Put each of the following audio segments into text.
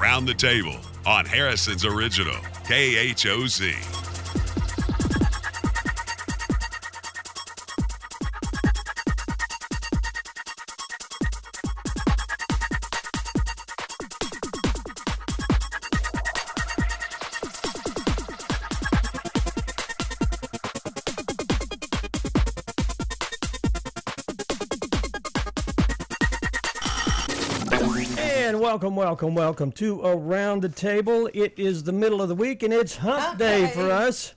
Around the Table on Harrison's Original, KHOZ. Welcome to Around the Table. It is the middle of the week, and it's hump day for us.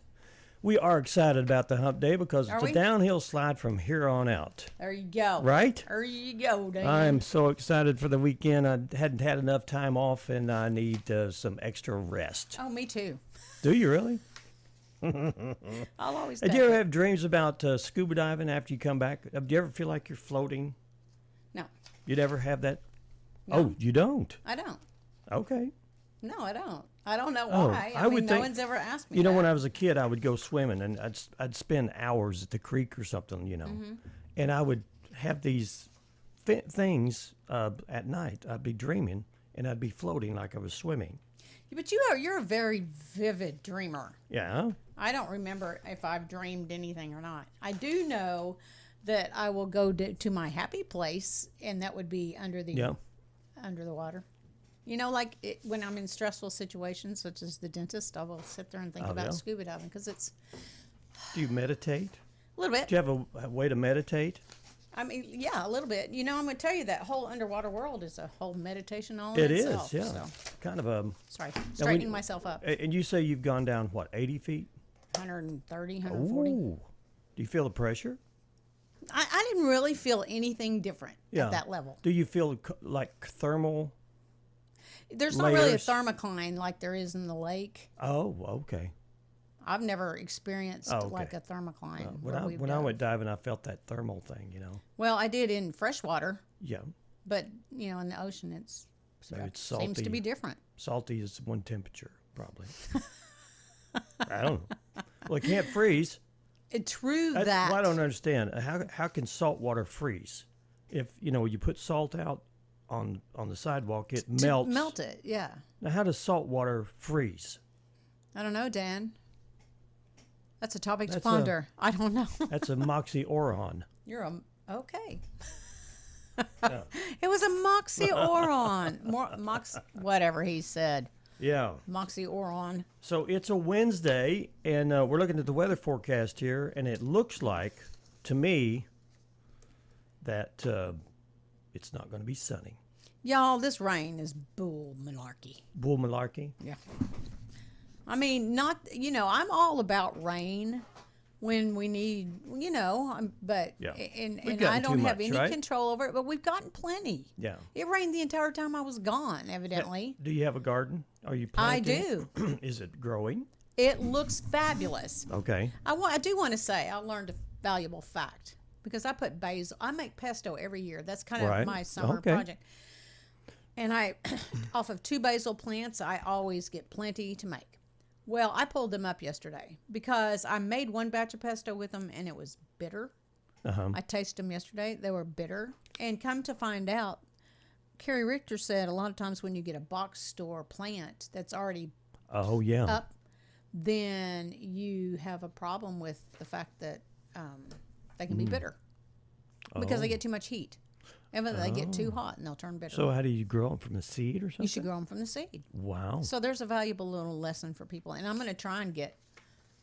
We are excited about the hump day because it's a downhill slide from here on out. There you go. Right? There you go, Dan. I'm so excited for the weekend. I hadn't had enough time off, and I need some extra rest. Oh, me too. Do you really? I'll always Did you ever have dreams about scuba diving after you come back? Do you ever feel like you're floating? No. You'd ever have that? No. Oh, you don't? I don't. Okay. No, I don't. I don't know why. I mean, no one's ever asked me. You know, when I was a kid, I would go swimming, and I'd spend hours at the creek or something, you know, and I would have these things at night. I'd be dreaming, and I'd be floating like I was swimming. But you're a very vivid dreamer. Yeah. I don't remember if I've dreamed anything or not. I do know that I will go to my happy place, and that would be under the water. You know, like when I'm in stressful situations, such as the dentist, I will sit there and think about scuba diving because it's... Do you meditate? A little bit. Do you have a way to meditate? I mean, yeah, a little bit. You know, I'm going to tell you that whole underwater world is a whole meditation all in itself. It is, yeah. So. Kind of a... Sorry, straightening myself up. And you say you've gone down, what, 80 feet? 130, 140. Ooh. Do you feel the pressure? I didn't really feel anything different at that level. Do you feel like thermal There's layers? not really a thermocline like there is in the lake. Oh, okay. I've never experienced like a thermocline. When I went diving, I felt that thermal thing, you know. Well, I did in freshwater. Yeah. But, you know, in the ocean, it's salty. Seems to be different. Salty is one temperature, probably. I don't know. Well, it can't freeze. True Well, that. I don't understand. How can salt water freeze? If, you know, you put salt out on the sidewalk, it melts. Melt it, yeah. Now, how does salt water freeze? I don't know, Dan. That's a topic to ponder. I don't know. That's a moxioron. You're okay. Yeah. It was a moxioron. Whatever he said. Yeah. Moxioron. So it's a Wednesday, and we're looking at the weather forecast here, and it looks like, to me, that it's not going to be sunny. Y'all, this rain is bull malarkey. Bull malarkey? Yeah. I mean, I'm all about rain when we need, but and I don't have any control over it, but we've gotten plenty. Yeah. It rained the entire time I was gone, evidently. Do you have a garden? Are you planting? I do. Is it growing? It looks fabulous. Okay. I do want to say I learned a valuable fact because I put basil. I make pesto every year. That's kind of my summer project. And off of 2 basil plants, I always get plenty to make. Well, I pulled them up yesterday because I made one batch of pesto with them and it was bitter. I tasted them yesterday. They were bitter. And come to find out, Carrie Richter said a lot of times when you get a box store plant that's already up, then you have a problem with the fact that they can be bitter because they get too much heat. And they get too hot and they'll turn bitter. So how do you grow them, from the seed or something? You should grow them from the seed. Wow. So there's a valuable little lesson for people. And I'm going to try and get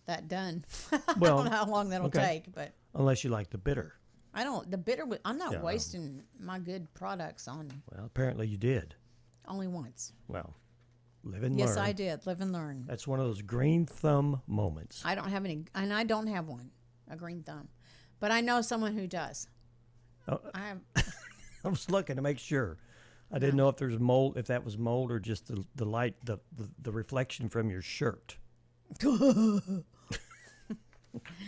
that done. Well, I don't know how long that'll take, but unless you like the bitter. I'm not wasting my good products on. Well, apparently you did. Only once. Well, live and learn. Yes, I did. Live and learn. That's one of those green thumb moments. I don't have any, and I don't have one, a green thumb. But I know someone who does. Oh. I was looking to make sure. I didn't know if there's mold, if that was mold or just the light, the reflection from your shirt. Okay.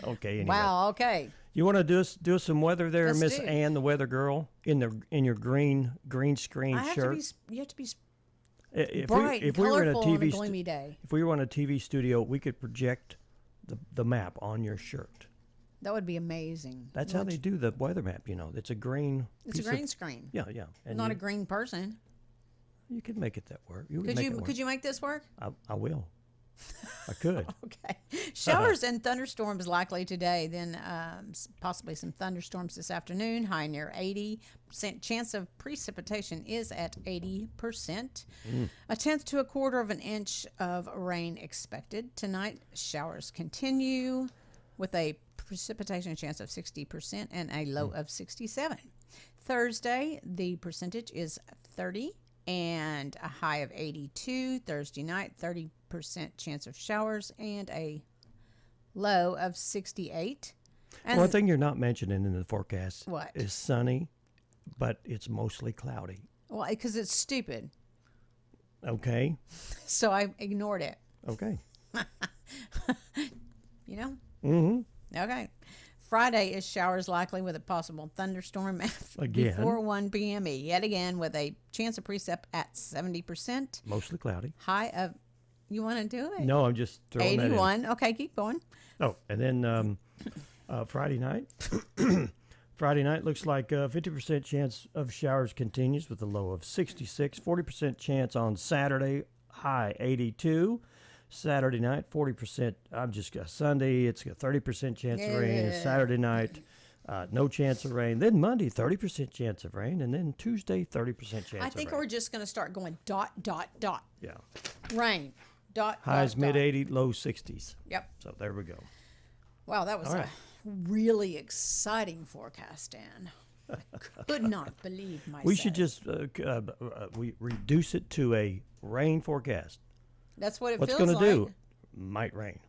Anyway. Wow. Okay. You want to do some weather there, Let's Miss do. Ann, the weather girl, in your green screen shirt. You have to be If bright, if we were in a colorful on TV a gloomy day. If we were on a TV studio, we could project the map on your shirt. That would be amazing. That's how they do the weather map. You know, it's a green. It's a green screen. Yeah, yeah. And Not a green person. You could make it that work. Could you make this work? I will. I could. Okay. Showers and thunderstorms likely today. Then possibly some thunderstorms this afternoon. High near 80%. Chance of precipitation is at 80%. A tenth to a quarter of an inch of rain expected. Tonight, showers continue with a precipitation chance of 60% and a low of 67. Thursday, the percentage is 30 and a high of 82. Thursday night, 30% chance of showers and a low of 68. And one thing you're not mentioning in the forecast what? Is sunny, but it's mostly cloudy. Well, because it's stupid. Okay. So I ignored it. Okay. You know? Mm-hmm. Okay. Friday is showers likely with a possible thunderstorm before 1 p.m. Yet again with a chance of precip at 70%. Mostly cloudy. High of, you want to do it? No, I'm just throwing 81. that in. Okay, keep going. Oh, and then Friday night. Friday night looks like 50% chance of showers continues with a low of 66. 40% chance on Saturday, high 82. Saturday night, 40%. I'm just got Sunday. It's got 30% chance of rain. Saturday night, no chance of rain. Then Monday, 30% chance of rain, and then Tuesday, 30% chance of rain. I think we're just going to start going dot dot dot. Yeah. Rain. Dot. Highs mid 80s, low 60s. Yep. So there we go. Wow, that was a really exciting forecast, Dan. I could not believe myself. We should just we reduce it to a rain forecast. That's what it What's feels like. What's going to do? Might rain.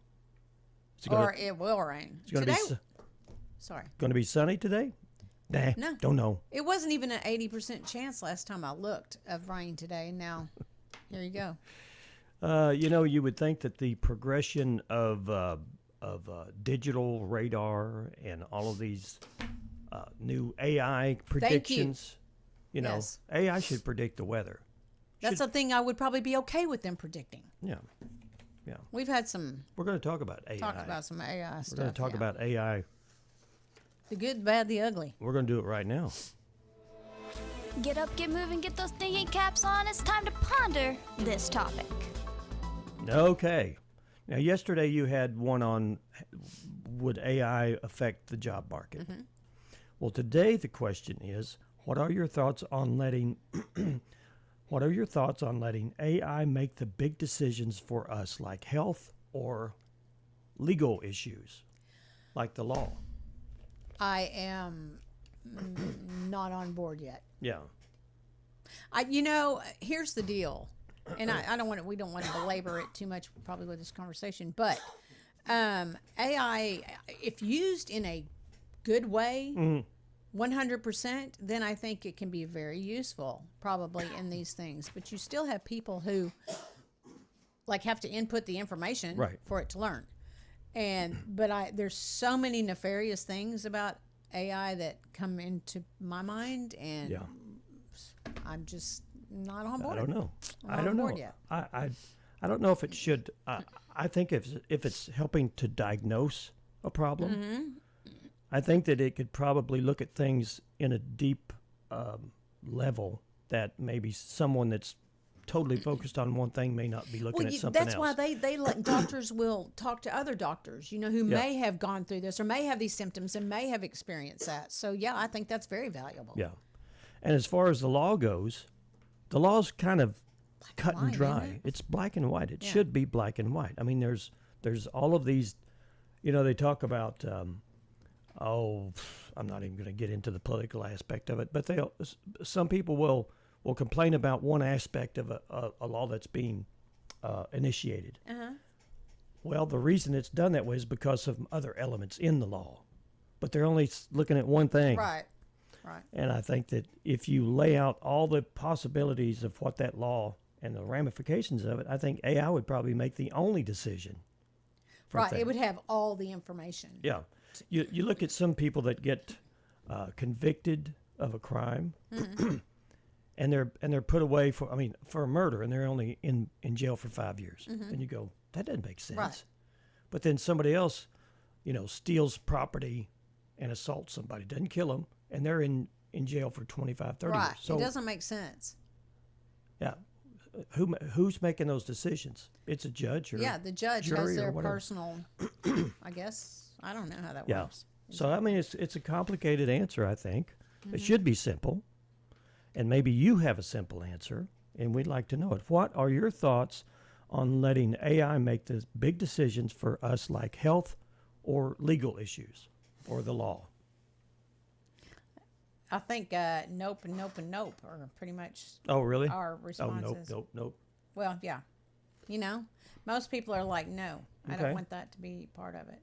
Or it will rain. It's going to be. Sorry. Going to be sunny today? Nah. No. Don't know. It wasn't even an 80% chance last time I looked of rain today. Now, here you go. You would think that the progression of digital radar and all of these new AI predictions, Yes. AI should predict the weather. That's something I would probably be okay with them predicting. Yeah. Yeah. We've had some. We're going to talk about AI. Talk about some AI stuff. We're going to talk about AI. The good, bad, the ugly. We're going to do it right now. Get up, get moving, get those thinking caps on. It's time to ponder this topic. Okay. Now, yesterday you had one on would AI affect the job market? Mm-hmm. Well, today the question is, what are your thoughts on letting AI make the big decisions for us, like health or legal issues, like the law? I am not on board yet. Yeah. Here's the deal, and we don't want to belabor it too much probably with this conversation, but AI, if used in a good way, 100%, then I think it can be very useful probably in these things. But you still have people who have to input the information for it to learn. But there's so many nefarious things about AI that come into my mind, and I'm just not on board. I don't know. I don't know yet. I don't know if it should. I think if it's helping to diagnose a problem, I think that it could probably look at things in a deep level that maybe someone that's totally focused on one thing may not be looking at something else. That's why they doctors will talk to other doctors, who may have gone through this or may have these symptoms and may have experienced that. So, I think that's very valuable. Yeah. And as far as the law goes, the law's kind of cut and dry. It's black and white. It should be black and white. I mean, there's all of these, they talk about, I'm not even going to get into the political aspect of it, but some people will complain about one aspect of a law that's being initiated. Uh-huh. Well, the reason it's done that way is because of other elements in the law, but they're only looking at one thing. Right. And I think that if you lay out all the possibilities of what that law and the ramifications of it, I think AI would probably make the only decision. Right. It would have all the information. Yeah. You look at some people that get convicted of a crime, and they're put away for a murder, and they're only in jail for 5 years. And you go, that doesn't make sense. Right. But then somebody else, steals property and assaults somebody, doesn't kill them, and they're in jail for 25, 30 years. So it doesn't make sense. Yeah. who's making those decisions? It's a judge or the judge jury has their or whatever. personal. I guess I don't know how that Yeah. works. So I mean, it's a complicated answer. I think it should be simple, and maybe you have a simple answer, and we'd like to know it. What are your thoughts on letting AI make the big decisions for us, like health or legal issues or the law? I think nope and nope and nope are pretty much Oh, really? our responses. Nope. Well, yeah. Most people are like, no, I Okay. don't want that to be part of it.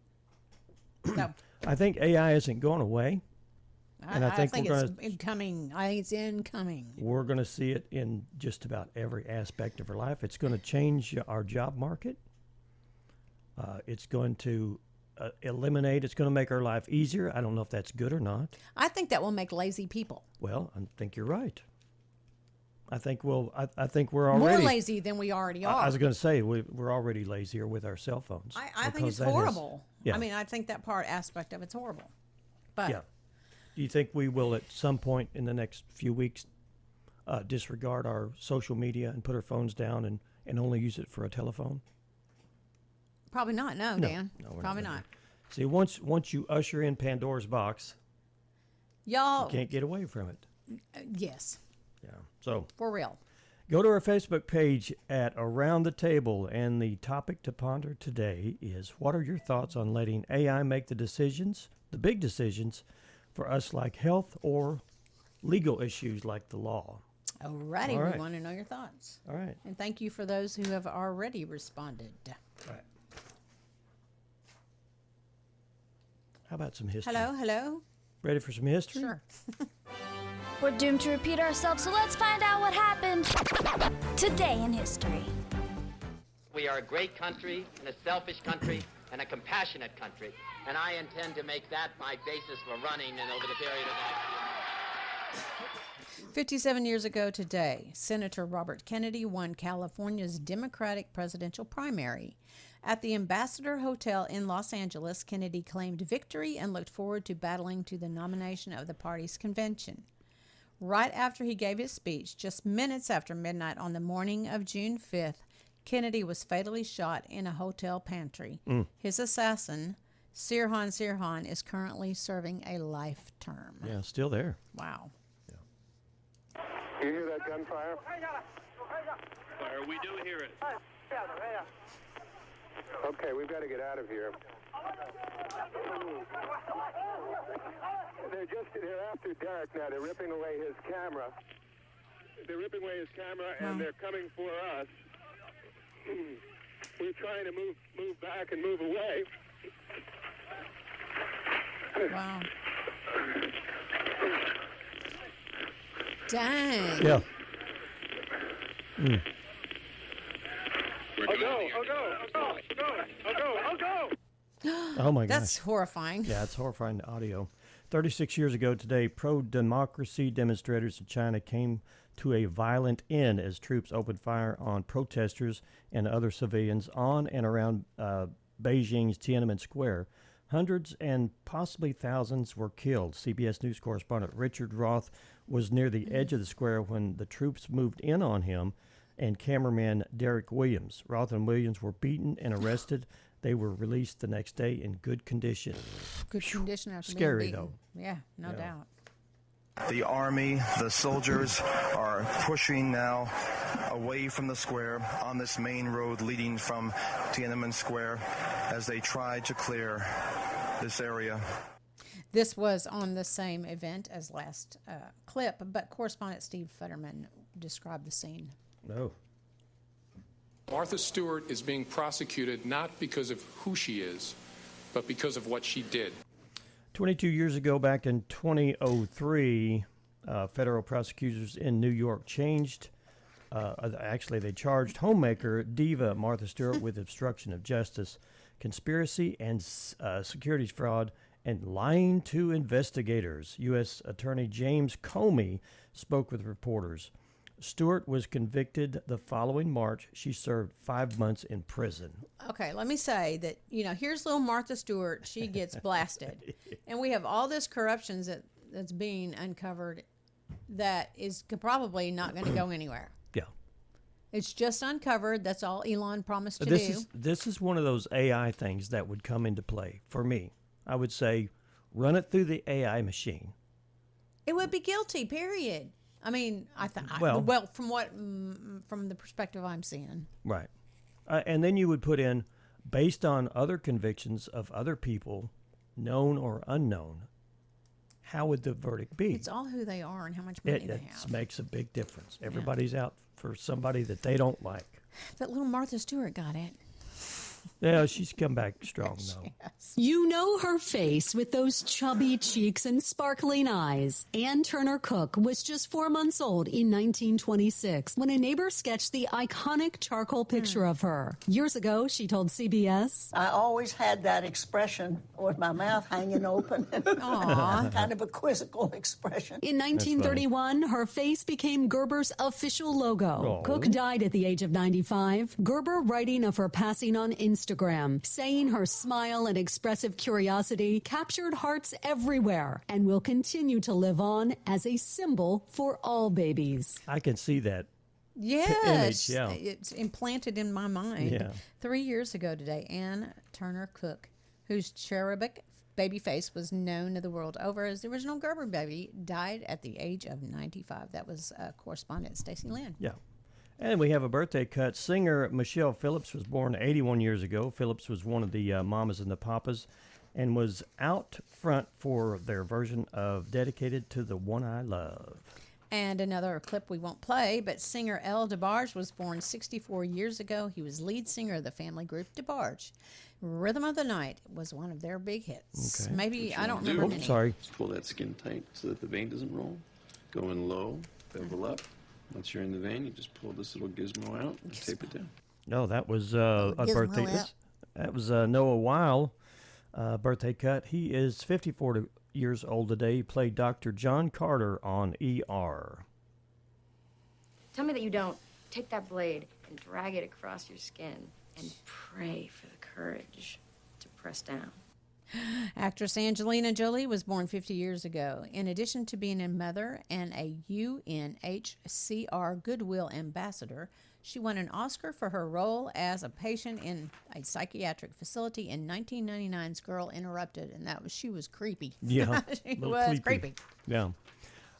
So I think AI isn't going away. And I think we're it's incoming. I think it's incoming. We're going to see it in just about every aspect of our life. It's going to change our job market. It's going to eliminate. It's going to make our life easier. I don't know if that's good or not. I think that will make lazy people Well, I think you're right. I think I think we're already more lazy than we already are. I was going to say we're already lazier with our cell phones. I think it's because that has- horrible. yeah. I mean, I think that aspect of it's horrible. But Yeah. Do you think we will at some point in the next few weeks disregard our social media and put our phones down and only use it for a telephone? probably not. No, Dan. No, we're probably gonna not. See, once you usher in Pandora's box, Y'all, you can't get away from it. yes, Yeah. So for real. go to our Facebook page at Around the Table, and the topic to ponder today is: what are your thoughts on letting AI make the decisions, the big decisions, for us, like health or legal issues like the law? Alrighty, All right. we want to know your thoughts. All right. And thank you for those who have already responded. All right. How about some history? Hello? Ready for some history? Sure. We're doomed to repeat ourselves, so let's find out what happened today in history. We are a great country and a selfish country and a compassionate country, and I intend to make that my basis for running and over the period of that. 57 years ago today, Senator Robert Kennedy won California's Democratic presidential primary. At the Ambassador Hotel in Los Angeles, Kennedy claimed victory and looked forward to battling to the nomination of the party's convention. Right after he gave his speech, just minutes after midnight on the morning of June 5th, Kennedy was fatally shot in a hotel pantry. His assassin, Sirhan, is currently serving a life term. Yeah, still there. Wow. You hear that gunfire? Fire, we do hear it. Okay, we've got to get out of here. They're after Derek now. They're ripping away his camera. And they're coming for us. We're trying to move back and move away. Wow. Dang. Yeah. Oh my gosh. That's horrifying. Yeah, it's horrifying audio. 36 years ago today, pro-democracy demonstrators in China came to a violent end as troops opened fire on protesters and other civilians on and around Beijing's Tiananmen Square. Hundreds and possibly thousands were killed. CBS News correspondent Richard Roth was near the edge of the square when the troops moved in on him and cameraman Derek Williams. Roth and Williams were beaten and arrested. They were released the next day in good condition. Good condition after Scary, being beaten. though. Yeah, no doubt. The army, the soldiers are pushing now away from the square on this main road leading from Tiananmen Square as they try to clear this area. This was on the same event as last clip, but correspondent Steve Futterman described the scene. No. Martha Stewart is being prosecuted not because of who she is, but because of what she did. 22 years ago, back in 2003, federal prosecutors in New York changed. Actually, they charged homemaker diva Martha Stewart with obstruction of justice, conspiracy, and securities fraud, and lying to investigators. U.S. Attorney James Comey spoke with reporters. Stewart was convicted the following March. She served 5 months in prison. Okay, let me say that, here's little Martha Stewart. She gets blasted. And we have all this corruption that's being uncovered that is probably not going to go anywhere. Yeah. It's just uncovered. That's all Elon promised to This do. this is one of those AI things that would come into play for me. I would say, run it through the AI machine. It would be guilty. Period. I mean, Well, from the perspective I'm seeing. Right. And then you would put in, based on other convictions of other people, known or unknown, how would the verdict be? It's all who they are and how much money they have. It makes a big difference. Everybody's out for somebody that they don't like. But little Martha Stewart got it. Yeah, she's come back strong, though. You know her face with those chubby cheeks and sparkling eyes. Ann Turner Cook was just 4 months old in 1926 when a neighbor sketched the iconic charcoal picture of her. Years ago, she told CBS, I always had that expression with my mouth hanging open. Kind of a quizzical expression. In 1931, her face became Gerber's official logo. Cook died at the age of 95. Gerber writing of her passing on Instagram, saying her smile and expressive curiosity captured hearts everywhere and will continue to live on as a symbol for all babies. I can see that. Yes, image, yeah. It's implanted in my mind. Yeah. 3 years ago today, Ann Turner Cook, whose cherubic baby face was known to the world over as the original Gerber baby, died at the age of 95. That was correspondent Stacey Lynn. Yeah. And we have a birthday cut. Singer Michelle Phillips was born 81 years ago. Phillips was one of the Mamas and the Papas and was out front for their version of Dedicated to the One I Love. And another clip we won't play, but singer El DeBarge was born 64 years ago. He was lead singer of the family group DeBarge. Rhythm of the Night was one of their big hits. Okay. Maybe, I don't remember many. Sorry. Just pull that skin tight so that the vein doesn't roll. Go in low, bevel up. Once you're in the vein, you just pull this little gizmo out and tape it down. No, that was a birthday. That was Noah Weil birthday cut. He is 54 years old today. He played Dr. John Carter on ER. Tell me that you don't take that blade and drag it across your skin and pray for the courage to press down. Actress Angelina Jolie was born 50 years ago. In addition to being a mother and a UNHCR Goodwill Ambassador, she won an Oscar for her role as a patient in a psychiatric facility in 1999's Girl Interrupted, and she was creepy. Yeah, she was creepy. Yeah.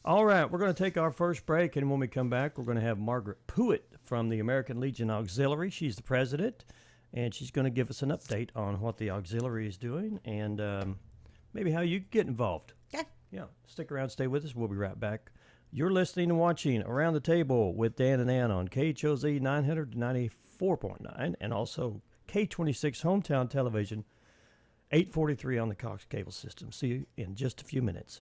All right, we're going to take our first break, and when we come back, we're going to have Margaret Puett from the American Legion Auxiliary. She's the president. And she's going to give us an update on what the auxiliary is doing and maybe how you can get involved. Okay. Yeah. Stick around. Stay with us. We'll be right back. You're listening and watching Around the Table with Dan and Ann on KHOZ 994.9 and also K26 Hometown Television, 843 on the Cox Cable System. See you in just a few minutes.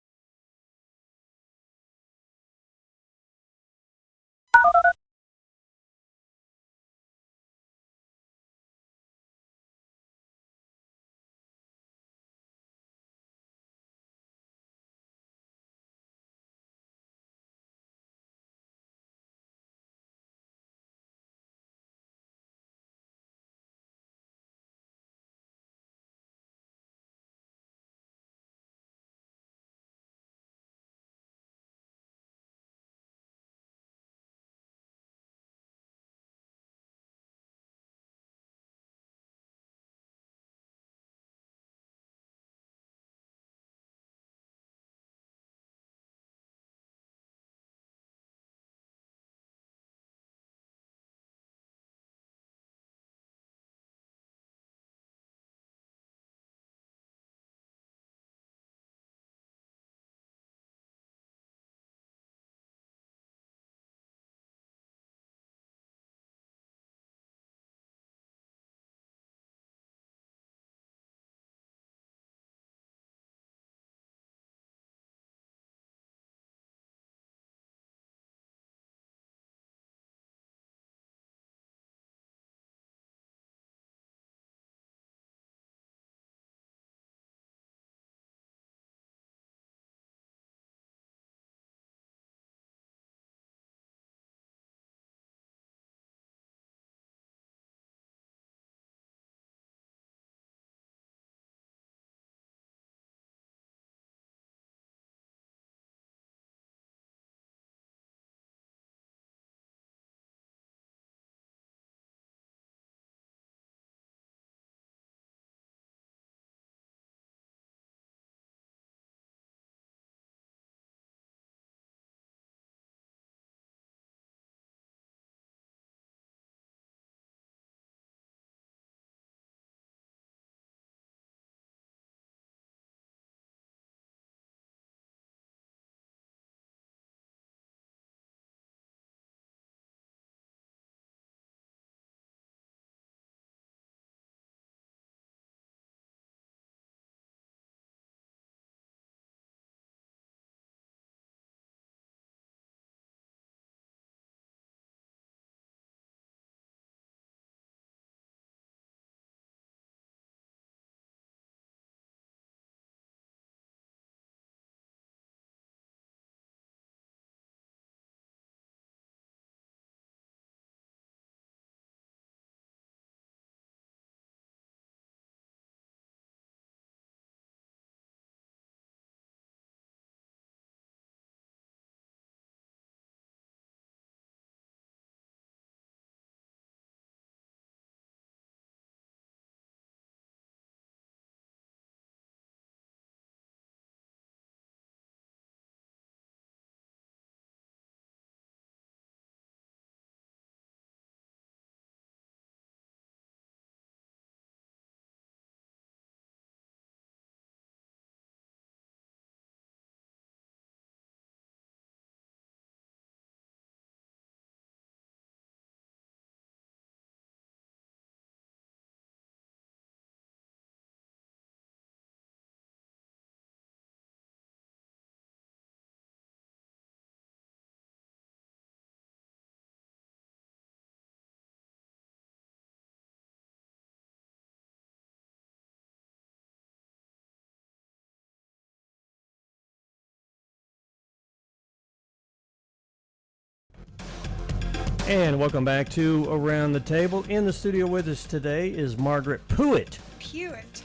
And welcome back to Around the Table. In the studio with us today is Margaret Puett. Puett.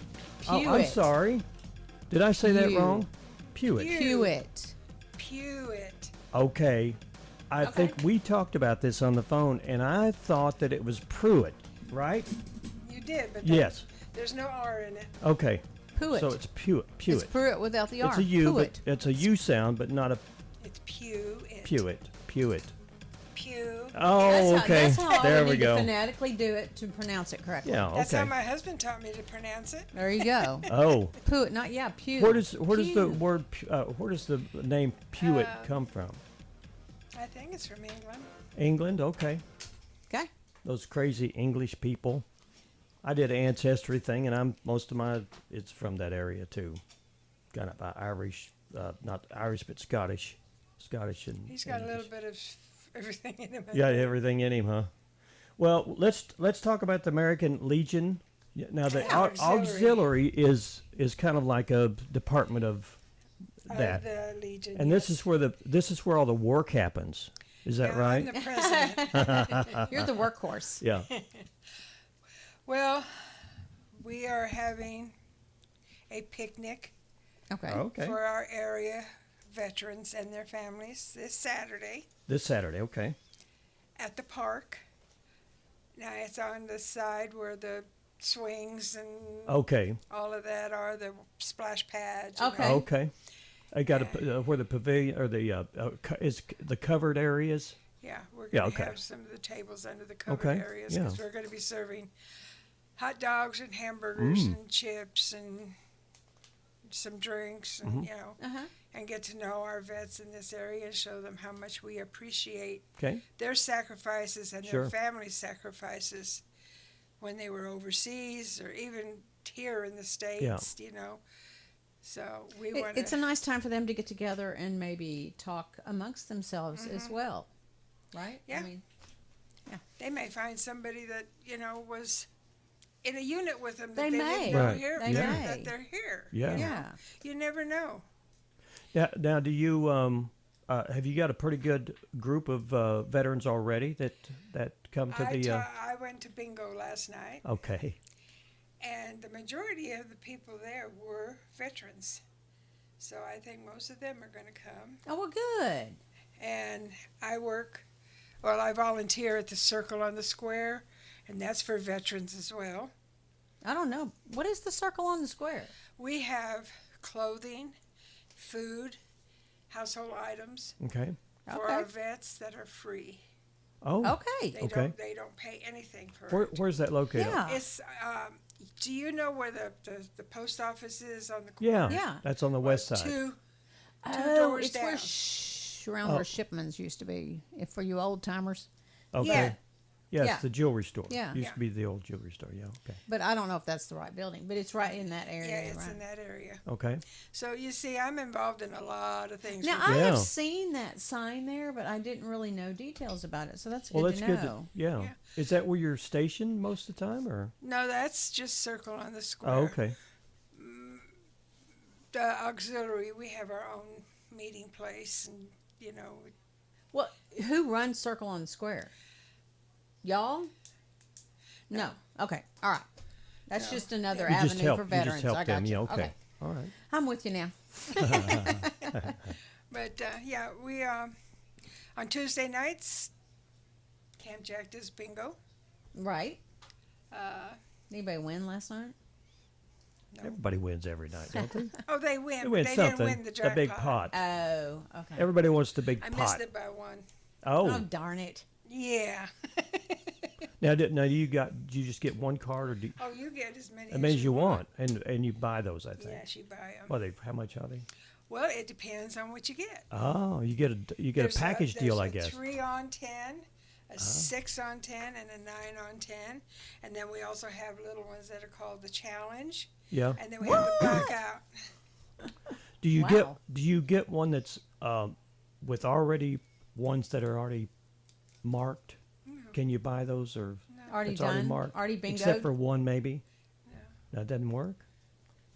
Oh, I'm sorry. Did I say that wrong? Puett. Puett. Okay. I think we talked about this on the phone, and I thought that it was Pruitt, right? You did, but yes. There's no R in it. Okay. Puett. So it's Puett. It's Pruitt without the R. It's a U, Puett. but it's a U sound, but not a... It's Puett. Puett. Pew. Oh, okay. That's how there I we need go. to phonetically do it to pronounce it correctly. Yeah, okay. That's how my husband taught me to pronounce it. There you go. Oh. Puett, pew. Where does the word where does the name Puett come from? I think it's from England. England, okay. Okay. Those crazy English people. I did an ancestry thing, and it's from that area too. Kind of Irish, not Irish, but Scottish and. He's got a little bit of everything in him. Yeah, everything in him, huh? Well, let's talk about the American Legion. Now, the auxiliary is kind of like a department of that. The Legion, and this is where all the work happens. Is that right? I'm the president. You're the workhorse. Yeah. Well, we are having a picnic. Okay. For our area veterans and their families this Saturday. This Saturday, okay. At the park. Now it's on the side where the swings and all of that are, the splash pads. Okay. I got where the pavilion or the is the covered areas. Yeah, we're going to have some of the tables under the covered areas because we're going to be serving hot dogs and hamburgers and chips and some drinks and and get to know our vets in this area and show them how much we appreciate their sacrifices and their families' sacrifices when they were overseas or even here in the States, So it's a nice time for them to get together and maybe talk amongst themselves as well, right? Yeah. I mean, they may find somebody that was in a unit with them. They that may. Didn't know here, that they're here. Yeah. You never know. Yeah. Now, do you have you got a pretty good group of veterans already that come to I went to bingo last night. Okay. And the majority of the people there were veterans. So I think most of them are going to come. Oh, well, good. And I volunteer at the Circle on the Square, and that's for veterans as well. I don't know. What is the Circle on the Square? We have clothing, food, household items for our vets that are free. Oh, okay. They don't pay anything for it. Where's that located? Yeah. It's do you know where the post office is on the corner? Yeah. That's on the west side. Two doors it's down. Around where Shipman's used to be, for you old timers. Okay. Yeah. Yes, the jewelry store. Yeah. Used to be the old jewelry store. Yeah. Okay. But I don't know if that's the right building. But it's right in that area. Yeah, it's in that area. Okay. So you see, I'm involved in a lot of things. Now I have seen that sign there, but I didn't really know details about it. So that's good to know. Yeah. Is that where you're stationed most of the time, or? No, that's just Circle on the Square. Oh, okay. The auxiliary, we have our own meeting place, and Well, who runs Circle on the Square? Y'all? No. Okay. All right. That's just another avenue for veterans. I got you. Okay. All right. I'm with you now. But we on Tuesday nights, Camp Jack does bingo. Right. Anybody win last night? No. Everybody wins every night, don't they? Oh, they win. They win they something. didn't win the jackpot. big pot. Oh, okay. Everybody wants the big pot. I missed it by one. Oh, darn it. Yeah. Now, do you just get one card, or Oh, you get as many as you want, and you buy those, I think. Yes, you buy them. Well, how much are they? Well, it depends on what you get. Oh, you get a package deal, I guess. There's a 3 on 10, a 6 on 10, and a 9 on 10, and then we also have little ones that are called the challenge. Yeah. And then we have the knockout. Do you get one that's with already ones that are already marked? Can you buy those or already done? Already marked? Already bingoed? Except for one, maybe. No, that doesn't work.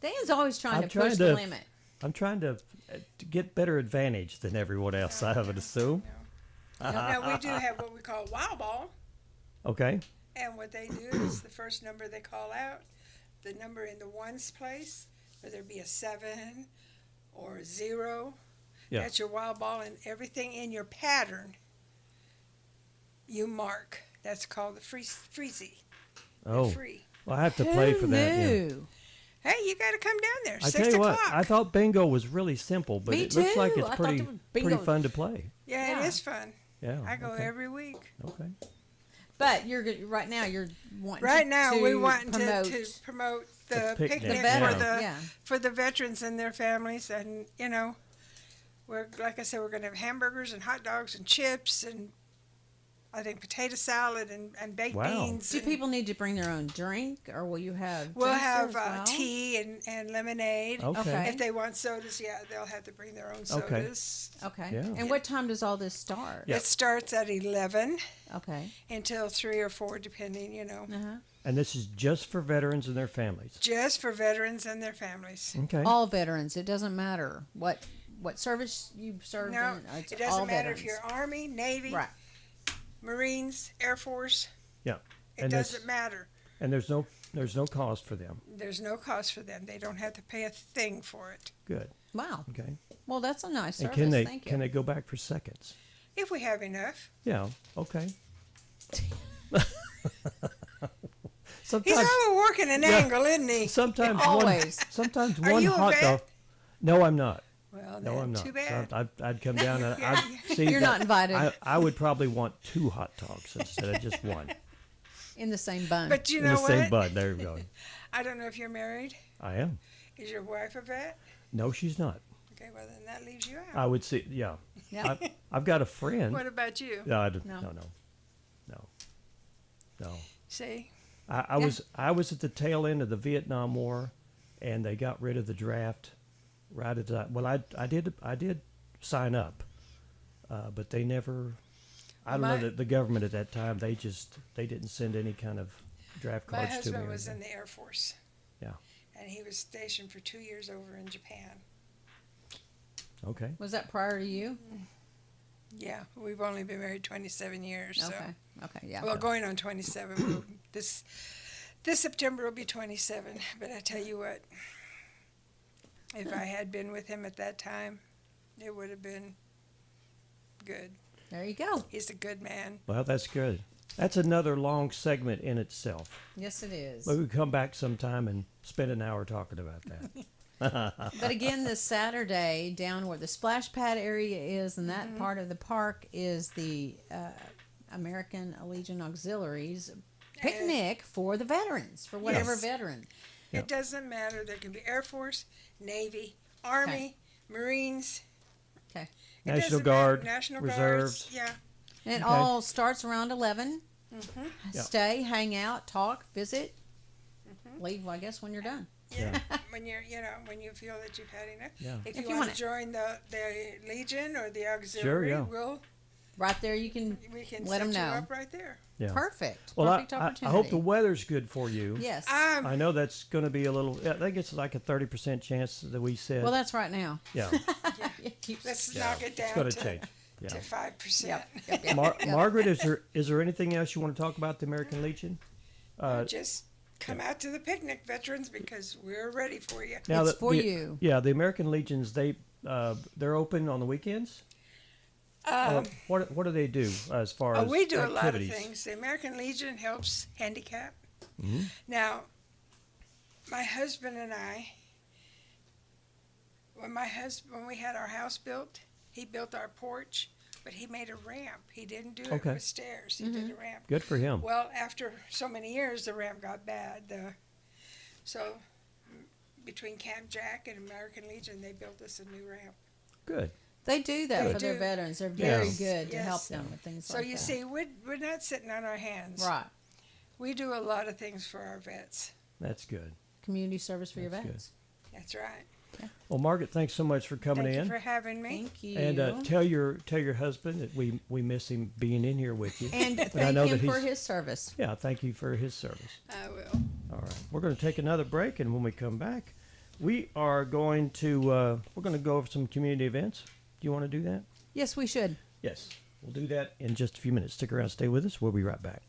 Dan's always trying to push the limit. I'm trying to get better advantage than everyone else. I would assume. Now, we do have what we call wild ball. Okay. And what they do is the first number they call out, the number in the ones place, whether it be a 7 or a 0. Yeah. That's your wild ball, and everything in your pattern you mark. That's called the freezy. Oh. Free. Well, I have to play for that. Yeah. Hey, you got to come down there. I 6 tell you o'clock. what, I thought bingo was really simple, but Me it looks like too. it's I thought pretty fun to play. Yeah, it is fun. Yeah. I go okay. every week. Okay. But right now you're wanting Right now to we want promote to promote the picnic The for the veterans and their families, and we're like I said, we're going to have hamburgers and hot dogs and chips and I think potato salad and baked beans. Do people need to bring their own drink, or will you have? We'll drinks have as well? tea and lemonade. Okay. If they want sodas, they'll have to bring their own sodas. Okay. Yeah. And what time does all this start? It starts at 11. Okay. Until 3 or 4, depending, And this is just for veterans and their families. Just for veterans and their families. Okay. All veterans. It doesn't matter what service you served in. No, It's it doesn't all matter veterans. if you're Army, Navy, right. Marines, Air Force. Yeah. It doesn't matter. And there's no cost for them. There's no cost for them. They don't have to pay a thing for it. Good. Wow. Okay. Well, that's a nice And service. can Thank you. they go back for seconds? If we have enough. Yeah. Okay. He's always working an angle, isn't he? Sometimes always. Sometimes Are one you a hot vet? dog. No, I'm not. Well, no, I'm not. too bad. So I'd come down and Yeah. I'd see. You're not invited. I would probably want 2 hot dogs instead of just one. In the same bun. But you In know the what? same bun. There you go. I don't know if you're married. I am. Is your wife a vet? No, she's not. Okay, well then that leaves you out. I would see. Yeah. Yeah. I've got a friend. What about you? No, No. No. See? I was at the tail end of the Vietnam War, and they got rid of the draft right at that. Well, I did sign up, but they never. I don't know that the government at that time they didn't send any kind of draft My cards to me. husband or was in anything. the Air Force. Yeah. And he was stationed for 2 years over in Japan. Okay. Was that prior to you? Yeah, we've only been married 27 years. So. Okay. Okay. Yeah. Well, going on 27. this September will be 27. But I tell you what, if I had been with him at that time, it would have been good. There you go. He's a good man. Well, that's good. That's another long segment in itself. Yes, it is. But we come back sometime and spend an hour talking about that. But again, this Saturday, down where the splash pad area is, and that part of the park is the American Legion Auxiliaries picnic for the veterans, for whatever veteran. It doesn't matter. There can be Air Force, Navy, Army, Marines. Okay. National Guard, National Reserves. Guards. Yeah. And it all starts around 11. Mm-hmm. Stay, hang out, talk, visit, leave, I guess, when you're done. Yeah. when you feel that you've had enough. Yeah. If you want to join the Legion or the Auxiliary, we'll right there you can we can let set them know. you up right there. Yeah. Perfect. Well, Perfect opportunity. I hope the weather's good for you. Yes. I know that's going to be a little. I think it's like a 30% chance that we said. Well, that's right now. Yeah. Let's knock it down It's going to change. Yeah. to 5%. Yep. Margaret, is there anything else you want to talk about the American Legion? Just come out to the picnic, veterans, because we're ready for you. Now it's for you. Yeah, the American Legions they're open on the weekends. What do they do as far as we do activities? a lot of things. The American Legion helps handicap. Mm-hmm. Now, my husband and I, when we had our house built, he built our porch, but he made a ramp. He didn't do it with stairs. He did a ramp. Good for him. Well, after so many years, the ramp got bad. So between Camp Jack and American Legion, they built us a new ramp. Good. They do that They for their do. veterans. They're very Yes. good to Yes. help them with things like that. So you see, we're not sitting on our hands. Right. We do a lot of things for our vets. That's good. Community service for your That's vets. That's right. Well, Margaret, thanks so much for coming Thank in. you for having me. Thank you. And tell your husband that we miss him being in here with you. And But I thank know him that for he's- his service. Yeah, thank you for his service. I will. All right, we're going to take another break, and when we come back, we are going to go over some community events. Do you want to do that? Yes, we should. Yes. We'll do that in just a few minutes. Stick around, stay with us. We'll be right back.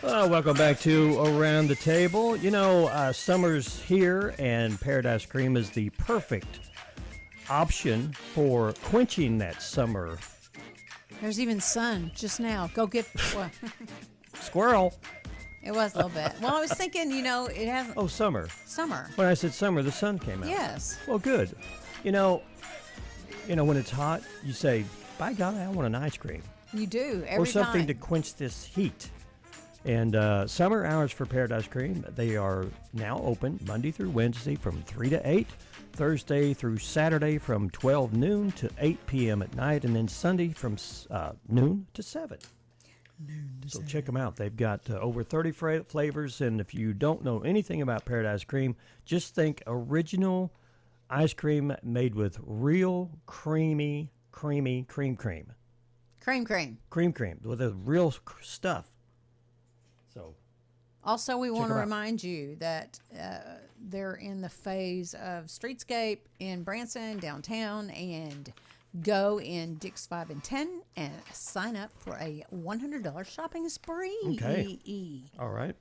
Welcome back to Around the Table. You know, summer's here, and Paradise Cream is the perfect option for quenching that summer. There's even sun just now. Go get... Well, Squirrel. It was a little bit. Well, I was thinking, you know, it hasn't... Oh, summer. Summer. When I said summer, the sun came out. Yes. Well, good. You know, when it's hot, you say, by God, I want an ice cream. You do, every time. Or something to quench this heat. And summer hours for Paradise Cream, they are now open Monday through Wednesday from 3 to 8, Thursday through Saturday from 12 noon to 8 p.m. at night, and then Sunday from noon to 7. So check them out. They've got over 30 flavors, and if you don't know anything about Paradise Cream, just think original ice cream made with real cream with the real stuff. So also, we want to remind you that they're in the phase of Streetscape in Branson, downtown, and go in Dick's 5 and 10 and sign up for a $100 shopping spree. Okay. All right.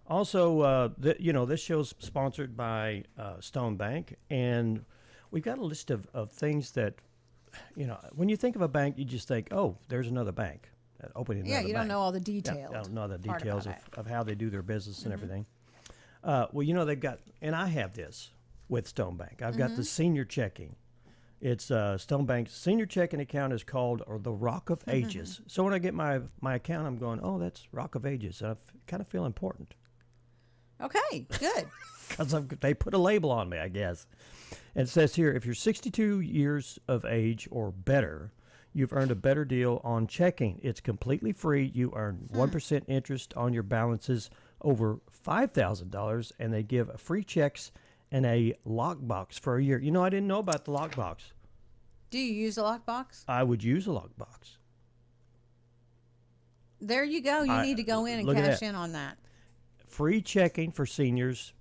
Also, this show's sponsored by Stone Bank, and we've got a list of things that, when you think of a bank, you just think, oh, there's another bank. Opening another bank. You don't know all the details. Yeah, don't know the details of how they do their business and everything. They've got, and I have this with Stone Bank. I've got the senior checking. It's Stone Bank's senior checking account is called the Rock of Ages. So when I get my account, I'm going, oh, that's Rock of Ages. And I kind of feel important. Okay, good. Because they put a label on me, I guess. And it says here, if you're 62 years of age or better, you've earned a better deal on checking. It's completely free. You earn 1% interest on your balances over $5,000, and they give free checks and a lockbox for a year. I didn't know about the lockbox. Do you use a lockbox? I would use a lockbox. There you go. You need to go in and cash in on that. Free checking for seniors.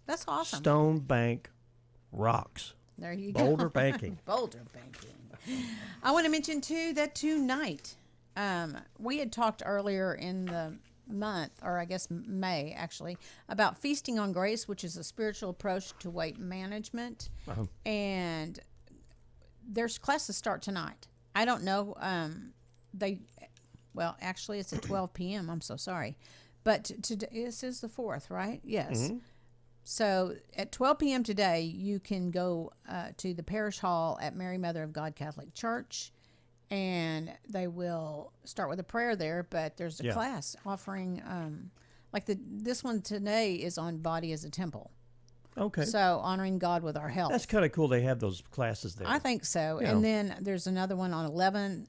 That's awesome. Stone Bank rocks. There you go. Boulder Banking. Boulder Banking. I want to mention, too, that tonight, we had talked earlier in the month, or I guess May, actually, about Feasting on Grace, which is a spiritual approach to weight management. And there's classes start tonight. I don't know. Actually, it's at 12 p.m. I'm so sorry. But this is the 4th, right? Yes. Mm-hmm. So at 12 p.m. today, you can go to the parish hall at Mary Mother of God Catholic Church, and they will start with a prayer there. But there's a class offering, this one today is on Body as a Temple. Okay. So honoring God with our health. That's kind of cool. They have those classes there. I think so. Yeah. And then there's another one on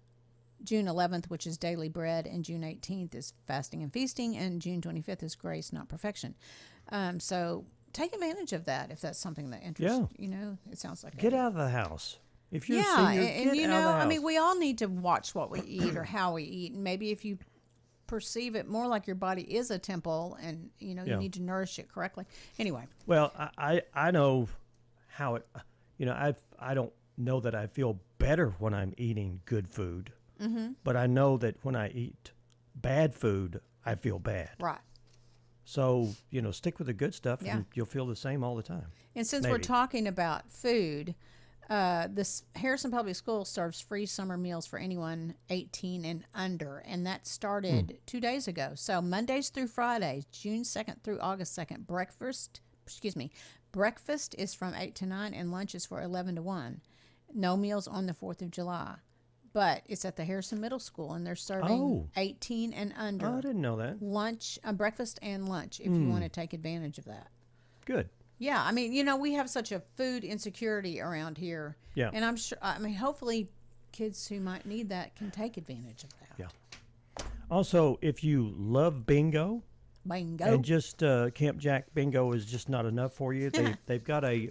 June 11th, which is Daily Bread, and June 18th is Fasting and Feasting, and June 25th is Grace, Not Perfection. So take advantage of that if that's something that interests you. It sounds like get out of the house. If you're a senior, get out of the house. I mean, we all need to watch what we eat or how we eat, and maybe if you perceive it more like your body is a temple, and you need to nourish it correctly. Anyway. Well, I know how it. I don't know that I feel better when I'm eating good food, but I know that when I eat bad food, I feel bad. Right. So, stick with the good stuff and you'll feel the same all the time. And since we're talking about food, this Harrison Public School serves free summer meals for anyone 18 and under. And that started 2 days ago. So Mondays through Fridays, June 2nd through August 2nd, breakfast is from 8 to 9 and lunch is for 11 to 1. No meals on the 4th of July. But it's at the Harrison Middle School, and they're serving 18 and under. Oh, I didn't know that. Lunch, breakfast and lunch, if you want to take advantage of that. Good. Yeah, I mean, we have such a food insecurity around here. Yeah. And I'm sure, hopefully kids who might need that can take advantage of that. Yeah. Also, if you love bingo. And just Camp Jack bingo is just not enough for you. They've got a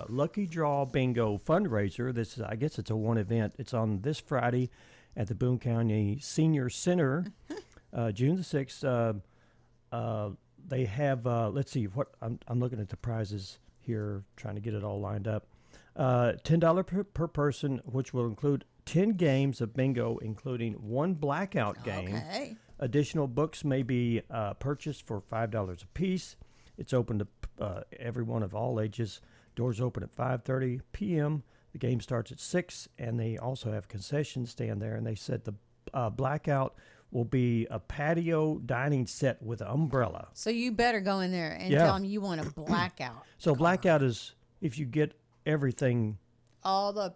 lucky draw bingo fundraiser. This is, I guess it's a one event. It's on this Friday at the Boone County Senior Center, June the 6th. They have let's see what I'm looking at the prizes here, trying to get it all lined up. $10 per person, which will include 10 games of bingo, including one blackout game. Okay. Additional books may be purchased for $5 a piece. It's open to everyone of all ages. Doors open at 5:30 p.m. The game starts at 6, and they also have concession stand there. And they said the blackout will be a patio dining set with an umbrella. So you better go in there and tell them you want a blackout. So blackout is if you get everything. All the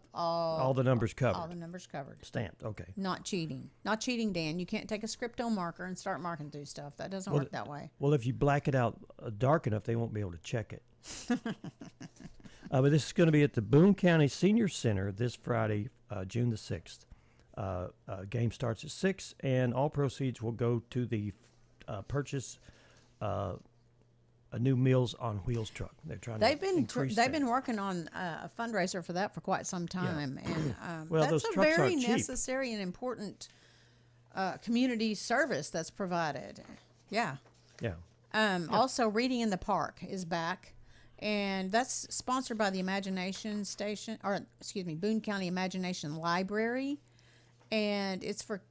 numbers covered. All the numbers covered. Stamped. Okay. Not cheating. Not cheating, Dan. You can't take a Scripto marker and start marking through stuff. That doesn't work that way. Well, if you black it out dark enough, they won't be able to check it. But this is going to be at the Boone County Senior Center this Friday, June the 6th. Game starts at 6, and all proceeds will go to the purchase a new Meals on Wheels truck. They're trying they've been working on a fundraiser for that for quite some time, and well, that's those a trucks very aren't cheap. necessary and important community service that's provided. Yeah. Yeah. Also, Reading in the Park is back, and that's sponsored by the Imagination Station, or excuse me, Boone County Imagination Library, and it's for,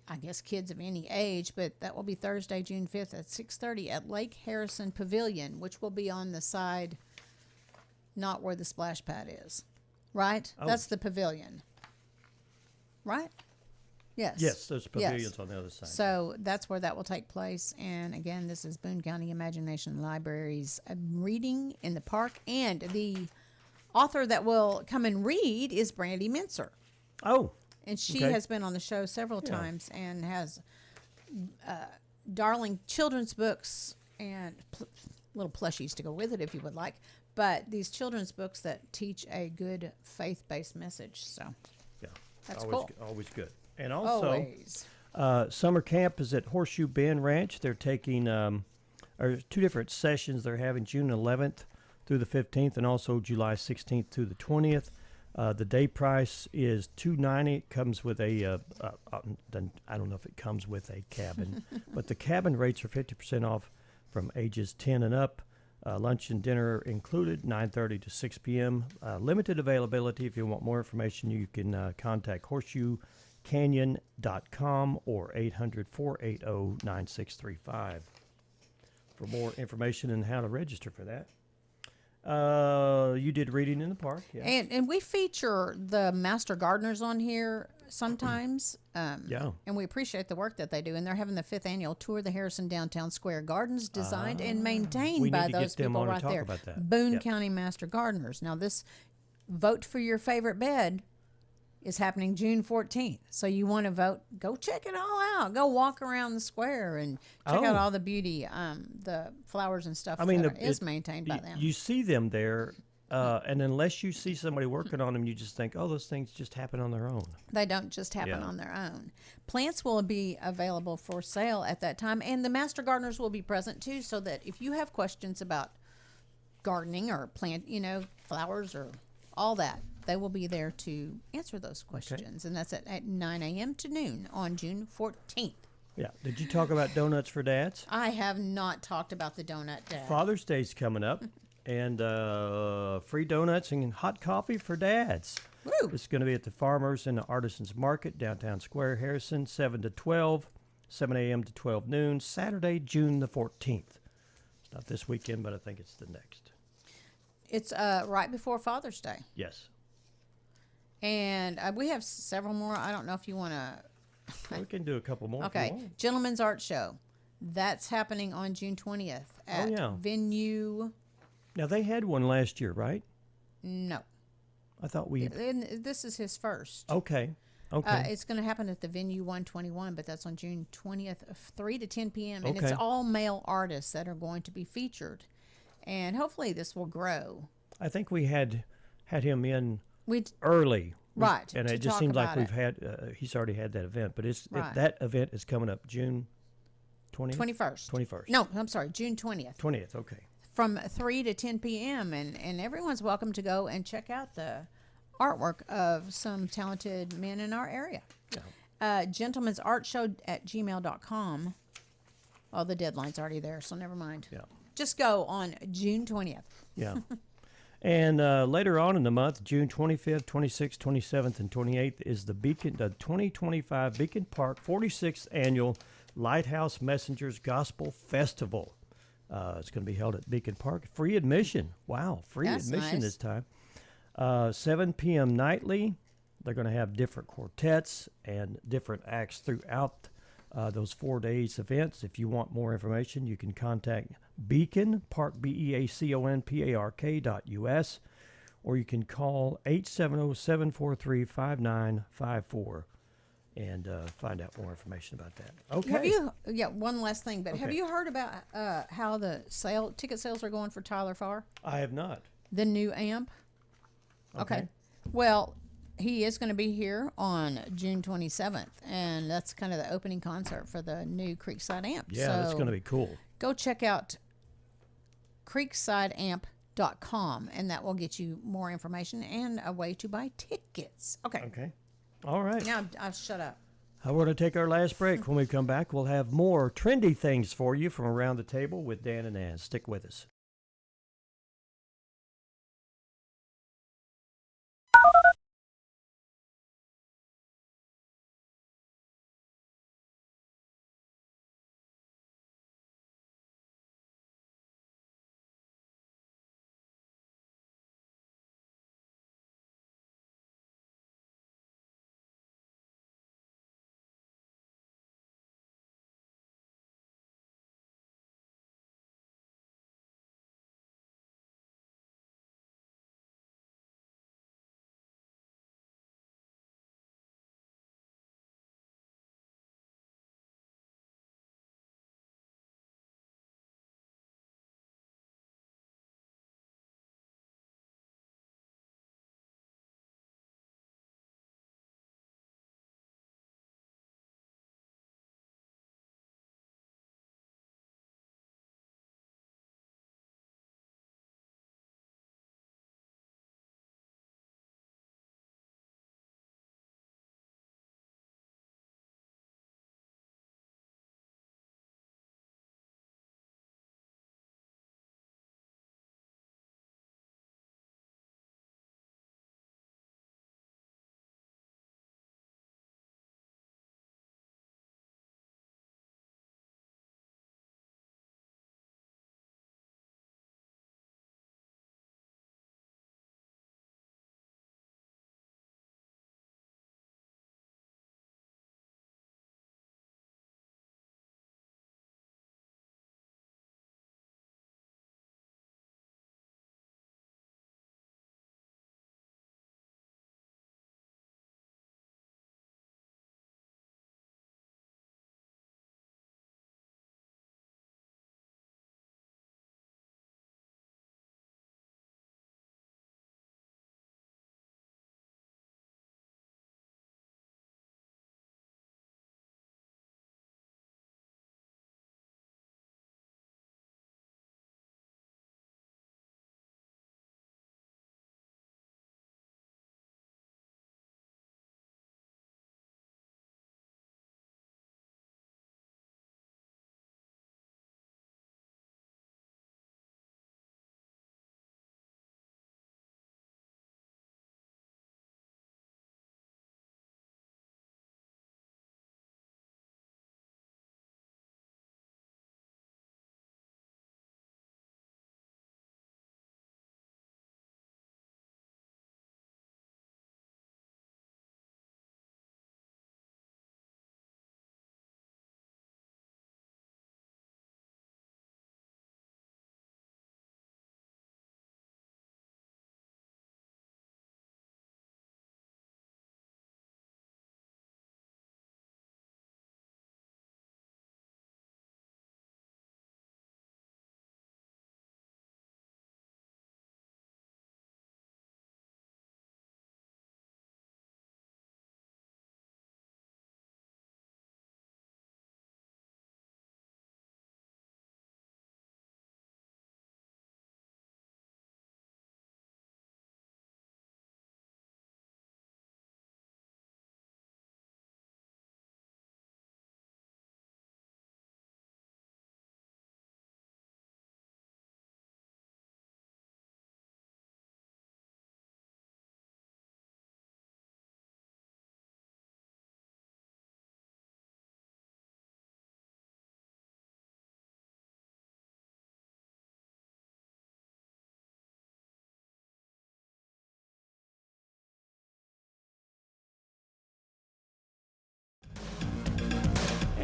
I guess, kids of any age, but that will be Thursday, June 5th at 6:30 at Lake Harrison Pavilion, which will be on the side, not where the splash pad is, right? Oh. That's the pavilion, right? Yes. Yes, there's pavilions on the other side. So that's where that will take place. And again, this is Boone County Imagination Library's Reading in the Park. And the author that will come and read is Brandy Mincer. Oh. And she has been on the show several times and has darling children's books and little plushies to go with it if you would like. But these children's books that teach a good faith-based message. So that's always, cool. Always good. And also, always. Summer camp is at Horseshoe Bend Ranch. They're taking 2 different sessions. They're having June 11th through the 15th, and also July 16th through the 20th. The day price is $290. It comes with I don't know if it comes with a cabin, but the cabin rates are 50% off from ages 10 and up. Lunch and dinner included, 9:30 to 6 p.m. Limited availability. If you want more information, you can contact horseshoecanyon.com or 800-480-9635 for more information on how to register for that. You did Reading in the Park, yeah. And we feature the master gardeners on here sometimes. Yeah. And we appreciate the work that they do. And they're having the 5th annual tour of the Harrison Downtown Square Gardens, designed and maintained by those people right there. Boone County Master Gardeners. Now, this Vote for Your Favorite Bed is happening June 14th. So you want to vote, go check it all out. Go walk around the square and check out all the beauty, the flowers and stuff that is maintained by them. You see them there, and unless you see somebody working on them, you just think, oh, those things just happen on their own. They don't just happen on their own. Plants will be available for sale at that time, and the master gardeners will be present too, so that if you have questions about gardening or plant, flowers or all that, they will be there to answer those questions. And that's at 9 a.m. to noon on June 14th. Yeah. Did you talk about donuts for dads? I have not talked about the donut dad. Father's Day's coming up, and free donuts and hot coffee for dads. Woo. It's going to be at the Farmers and the Artisans Market, downtown Square, Harrison, 7 to 12, 7 a.m. to 12 noon, Saturday, June the 14th. It's not this weekend, but I think it's the next. It's right before Father's Day. Yes. And we have several more. I don't know if you want to. We can do a couple more. Okay. Gentleman's Art Show. That's happening on June 20th at Venue. Now, they had one last year, right? No. I thought we. This is his first. Okay. It's going to happen at the Venue 121, but that's on June 20th, 3 to 10 p.m. And it's all male artists that are going to be featured. And hopefully this will grow. I think we had him in early. Right. And it just seems like we've had, he's already had that event. But that event is coming up June 20th? 21st. 21st. No, I'm sorry, June 20th. 20th, okay. From 3 to 10 p.m. And everyone's welcome to go and check out the artwork of some talented men in our area. Yeah. Gentleman's Art Show at gmail.com. Oh, the deadline's already there, so never mind. Yeah. Just go on June 20th. Yeah. And later on in the month, June 25th, 26th, 27th, and 28th is the 2025 Beacon Park 46th Annual Lighthouse Messengers Gospel Festival. It's going to be held at Beacon Park. Free admission. Wow, free admission this time. 7 p.m. nightly. They're going to have different quartets and different acts throughout those 4 days events. If you want more information, you can contact Beacon Park, BEACONPARK.US, or you can call 870-743-5954 and find out more information about that. Okay. One last thing, but have you heard about how the ticket sales are going for Tyler Farr? I have not. The new amp? Okay. Well, he is going to be here on June 27th, and that's kind of the opening concert for the new Creekside Amp. Yeah, so that's going to be cool. Go check out creeksideamp.com, and that will get you more information and a way to buy tickets. Okay. All right. Now I've shut up. We're going to take our last break. When we come back, we'll have more trendy things for you from around the table with Dan and Ann. Stick with us.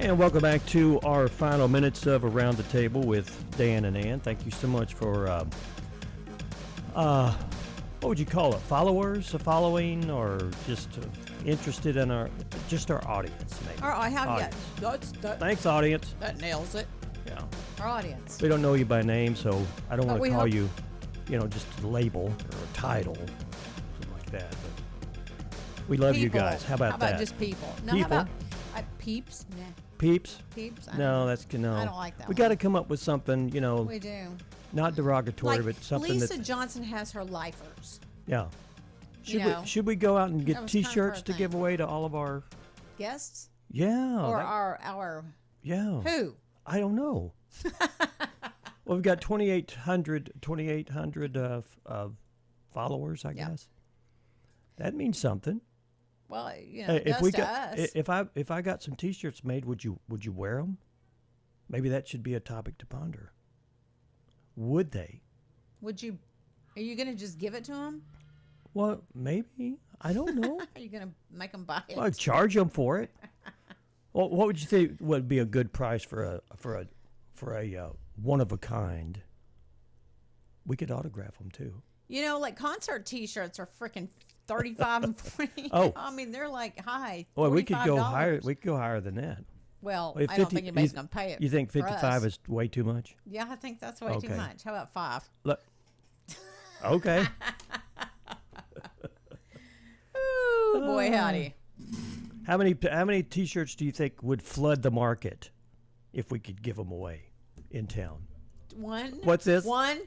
And welcome back to our final minutes of Around the Table with Dan and Ann. Thank you so much for, what would you call it? Followers, a following, or just interested in our audience, maybe. Thanks, audience. That nails it. Yeah. Our audience. We don't know you by name, so I don't want to call you, just a label or a title, something like that. But We love you guys. How about that? How about just people? No, people. how about peeps? Nah. Peeps? Peeps? No, that's no. I don't like that We one. got to come up with something, We do. not derogatory, Like but something Lisa that. Johnson has her lifers. Yeah. You Should we go out and That get was kind of T-shirts her to thing. give away to all of our? Guests? Yeah. Or that- our Yeah. who? I don't know. Well, we've got 2,800 followers, I guess. That means something. Well, If it we does to got, us. if I got some T-shirts made, would you wear them? Maybe that should be a topic to ponder. Would they? Would you? Are you going to just give it to them? Well, maybe. I don't know. Are you going to make them buy it? Well, I'd charge them for it. Well, what would you think would be a good price for a one of a kind? We could autograph them too. Like concert T-shirts are freaking $35 and $40. Oh. I mean, they're like high. Well, we could go $45. higher. We could go higher than that. Well, If I don't think anybody's going to pay it. You think for 55 us. is way too much? Yeah, I think that's way too Okay. much. How about 5? Look. Okay. Ooh, boy, howdy. How many T-shirts do you think would flood the market if we could give them away in town? 1. What's this? 1,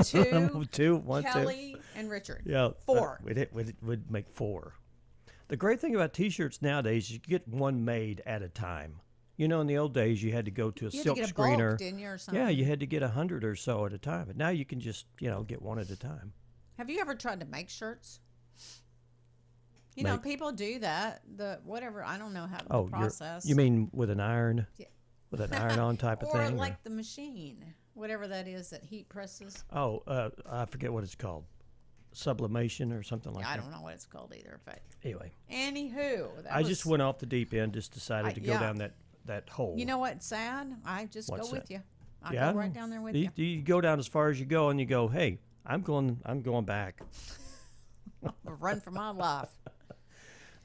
2, Two, one, two. Kelly and Richard. Yeah, 4. We'd make 4. The great thing about T-shirts nowadays is you get one made at a time. In the old days, you had to go to a You had silk to get a screener. bulk, didn't you, or Yeah, you something? had to get 100 or so at a time. But now you can just get one at a time. Have you ever tried to make shirts? Make- People do that. Whatever. I don't know how Oh, the process. you mean with an iron? Yeah. With an iron-on type of or thing? like the machine, whatever that is that heat presses. I forget what it's called. Sublimation or something like I that. don't know what it's called either. But Anyway. Anywho, I just went off the deep end, just decided to go yeah. down that hole. You know what's sad? I just What's go with that? you. I Yeah, go right down there with you. you. You go down as far as you go, and you go, hey, I'm going back. Run for my life.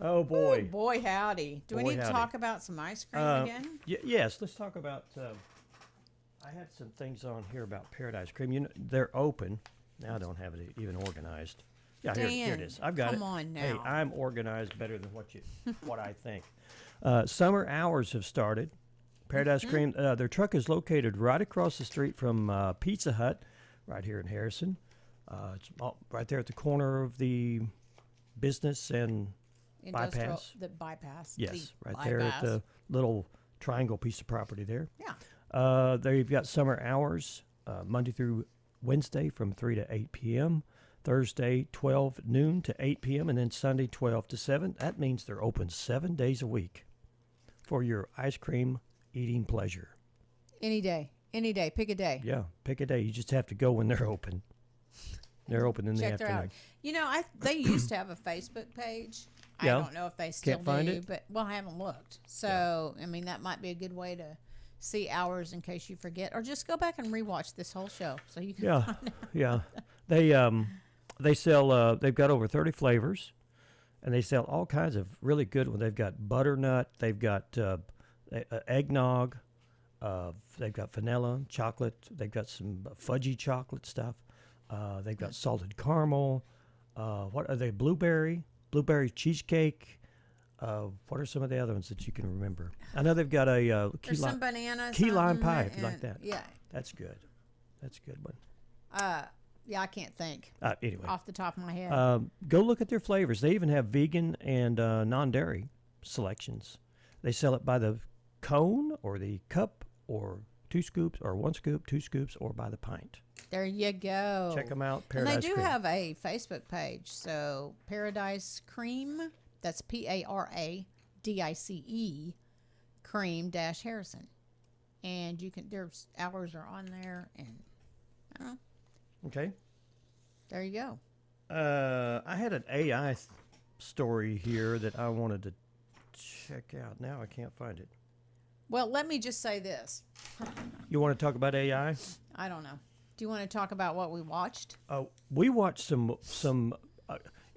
Oh, boy. Ooh, boy, howdy. Do we Boy, need to howdy. talk about some ice cream again? Yes, let's talk about. I had some things on here about Paradise Cream. They're open. Now I don't have it even organized. Yeah, here it is. I've got it. come on now. Hey, I'm organized better than what I think. Summer hours have started. Paradise Cream. Their truck is located right across the street from Pizza Hut, right here in Harrison. It's right there at the corner of the business and bypass. The bypass. Yes, the right there at the little triangle piece of property there. Yeah. There you've got summer hours, Monday through Wednesday from 3 to 8 p.m., Thursday 12 noon to 8 p.m., and then Sunday 12 to 7. That means they're open 7 days a week for your ice cream eating pleasure. Any day. Pick a day. Yeah, pick a day. You just have to go when they're open. They're open in the Check their afternoon. out. They used to have a Facebook page. Yeah. I don't know if they still Can't find do, it? but I haven't looked. So, I mean, that might be a good way to see hours in case you forget, or just go back and rewatch this whole show so you can find out. Yeah. They sell. They've got over 30 flavors, and they sell all kinds of really good ones. They've got butternut. They've got eggnog. They've got vanilla, chocolate. They've got some fudgy chocolate stuff. They've got salted caramel. What are they? Blueberry cheesecake. What are some of the other ones that you can remember? I know they've got a There's some banana, key lime something, pie, if you like and- that. yeah. That's good. That's a good one. Yeah, I can't think. Anyway, off the top of my head. go look at their flavors. They even have vegan and non-dairy selections. They sell it by the cone or the cup or 2 scoops or 1 scoop, 2 scoops, or by the pint. There you go. Check them out. And Paradise they do Cream. have a Facebook page. So Paradise Cream, that's PARADICE Cream - Harrison. And you can, their hours are on there, and I don't know. Okay. There you go. I had an AI story here that I wanted to check out. Now I can't find it. Well, let me just say this. You want to talk about AI? I don't know. Do you want to talk about what we watched? We watched some.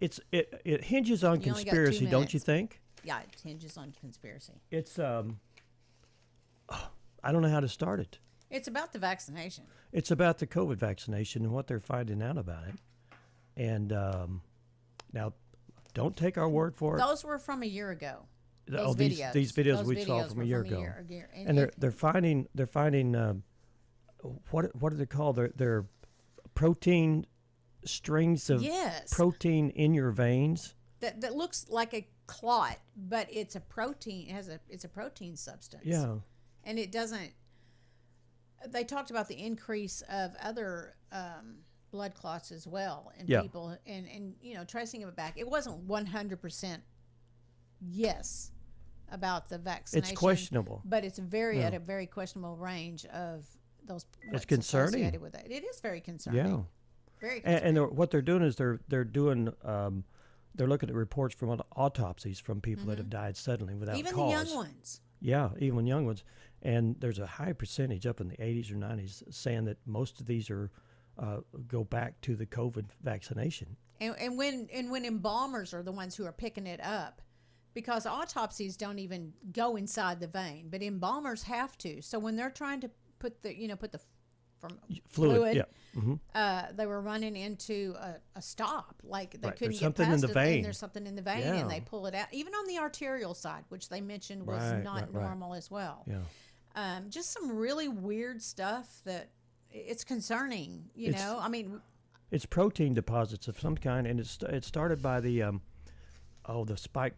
It hinges on You only got 2 conspiracy, don't you minutes. think? Yeah, it hinges on conspiracy. It's I don't know how to start it. It's about the vaccination. It's about the COVID vaccination and what they're finding out about it. And now, Don't take our word for it. Those were from a year ago. These videos we saw from a year ago. And they're finding what are they called? They're protein strings of protein in your veins. That looks like a clot, but it's a protein. It's a protein substance. Yeah. And it doesn't. They talked about the increase of other blood clots as well in people, and tracing it back. It wasn't 100% yes about the vaccination. It's questionable, but it's at a very questionable range of those. It's concerning. Associated with it. It is very concerning. Yeah. Very concerning. And what they're doing is they're doing. They're looking at reports from autopsies from people that have died suddenly without even cause. Even the young ones. Yeah, even young ones. And there's a high percentage up in the 80s or 90s saying that most of these are go back to the COVID vaccination. And when embalmers are the ones who are picking it up, because autopsies don't even go inside the vein, but embalmers have to. So when they're trying to put the fluid. They were running into a stop, like they couldn't get past it, and there's something in the vein, and they pull it out. Even on the arterial side, which they mentioned was not normal as well. Yeah. Just some really weird stuff that it's concerning. I mean, it's protein deposits of some kind, and it started by the spike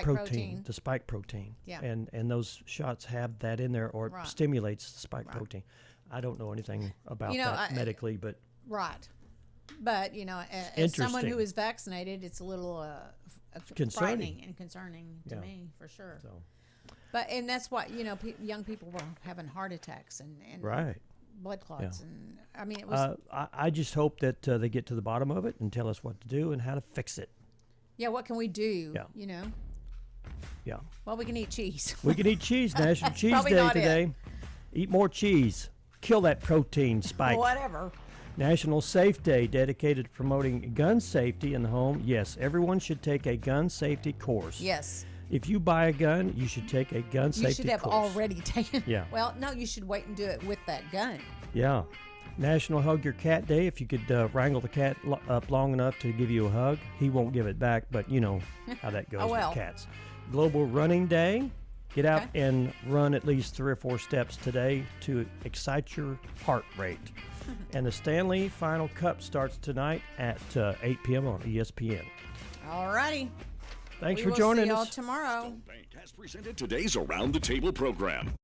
protein. The spike protein. Yeah. And those shots have that in there, or it stimulates the spike protein. I don't know anything about that medically, but But as someone who is vaccinated, it's a little frightening and concerning to me for sure. So. And that's why young people were having heart attacks and blood clots, and I mean it was. I just hope that they get to the bottom of it and tell us what to do and how to fix it. Yeah, what can we do? Yeah. Yeah. Well, we can eat cheese. We can eat cheese. National Cheese Day today. Eat more cheese. Kill that protein spike. Whatever. National Safe Day, dedicated to promoting gun safety in the home. Yes, everyone should take a gun safety course. Yes. If you buy a gun, you should take a gun safety course. You should have already taken. Yeah. Well, no, you should wait and do it with that gun. Yeah. National Hug Your Cat Day. If you could wrangle the cat up long enough to give you a hug, he won't give it back, but you know how that goes with cats. Global Running Day. Get out and run at least 3 or 4 steps today to excite your heart rate. And the Stanley Final Cup starts tonight at 8 p.m. on ESPN. All righty. Thanks for joining us. We will see y'all tomorrow. Stone Bank has presented today's Around the Table program.